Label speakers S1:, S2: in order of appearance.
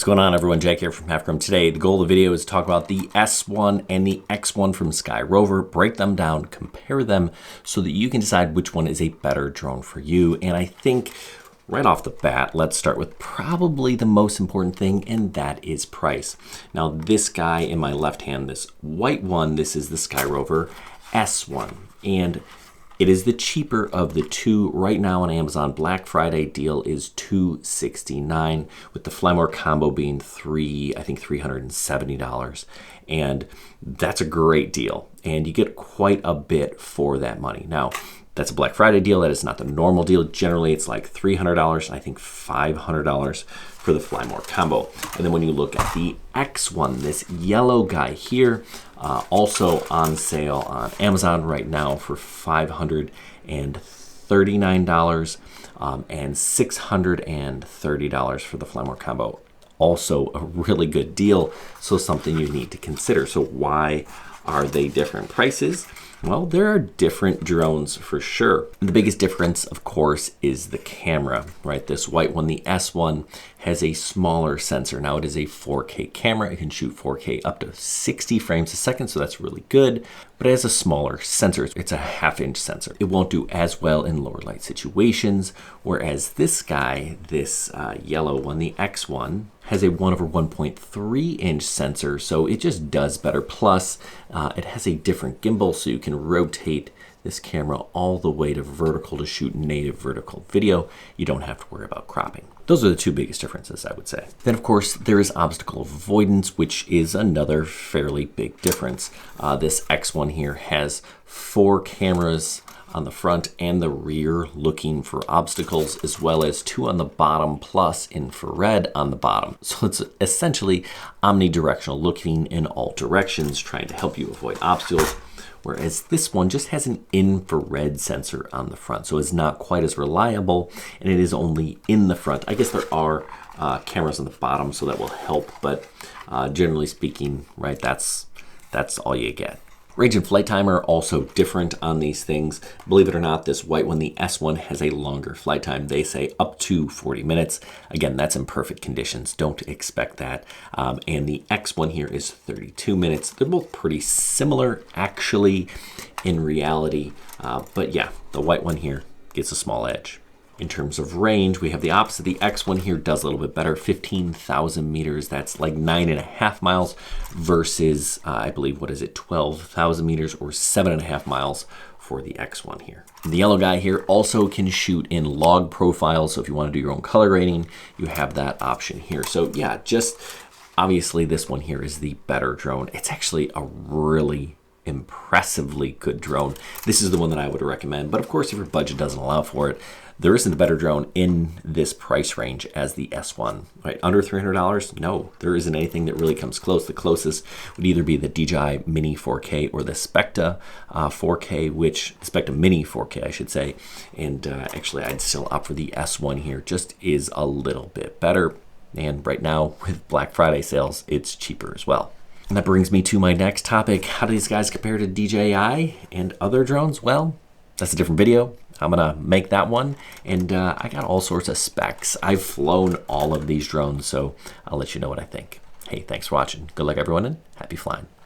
S1: What's going on, everyone? Jack here from Halfcrumb. Today, the goal of the video is to talk about the S1 and the X1 from Skyrover, break them down, compare them so that you can decide which one is a better drone for you. And I think right off the bat, let's start with probably the most important thing, and that is price. Now, this guy in my left hand, this white one, this is the Skyrover S1. And it is the cheaper of the two. Right now on Amazon, Black Friday deal is $269, with the Flymore combo being $370. And that's a great deal. And you get quite a bit for that money. Now, that's a Black Friday deal. That is not the normal deal. Generally, it's like $300, and I think $500 for the Flymore combo. And then when you look at the X1, this yellow guy here, also on sale on Amazon right now for $539 and $630 for the Flymore combo. Also a really good deal, so something you need to consider. So why are they different prices? Well, there are different drones for sure. The biggest difference, of course, is the camera, right? This white one, the S1, has a smaller sensor. Now, it is a 4K camera. It can shoot 4K up to 60 frames a second, so that's really good. But it has a smaller sensor. It's a 1/2-inch sensor. It won't do as well in lower light situations, whereas this guy, this yellow one, the X1, has a 1/1.3-inch sensor, so it just does better. Plus, it has a different gimbal, so you can rotate this camera all the way to vertical to shoot native vertical video. You don't have to worry about cropping. Those are the two biggest differences, I would say. Then, of course, there is obstacle avoidance, which is another fairly big difference. This X1 here has 4 cameras on the front and the rear looking for obstacles, as well as 2 on the bottom plus infrared on the bottom. So it's essentially omnidirectional, looking in all directions, trying to help you avoid obstacles. Whereas this one just has an infrared sensor on the front, so it's not quite as reliable, and it is only in the front. I guess there are cameras on the bottom, so that will help, but generally speaking, right, that's all you get. Range and flight time are also different on these things. Believe it or not, this white one, the S1, has a longer flight time. They say up to 40 minutes. Again, that's in perfect conditions. Don't expect that. And the X1 here is 32 minutes. They're both pretty similar, actually, in reality. But yeah, the white one here gets a small edge. In terms of range, we have the opposite. The X1 here does a little bit better, 15,000 meters. That's like 9.5 miles versus, I believe, 12,000 meters or 7.5 miles for the X1 here. The yellow guy here also can shoot in log profiles. So if you want to do your own color grading, you have that option here. So yeah, just obviously this one here is the better drone. It's actually a really impressively good drone. This is the one that I would recommend. But of course, if your budget doesn't allow for it, there isn't a better drone in this price range as the S1, right? Under $300? No, there isn't anything that really comes close. The closest would either be the DJI Mini 4K or the Specta 4K, which Specta Mini 4K, I should say. And actually, I'd still opt for the S1 here. Just is a little bit better. And right now, with Black Friday sales, it's cheaper as well. And that brings me to my next topic. How do these guys compare to DJI and other drones? Well, that's a different video. I'm gonna make that one, and I got all sorts of specs. I've flown all of these drones, so I'll let you know what I think. Hey, thanks for watching. Good luck, everyone, and happy flying.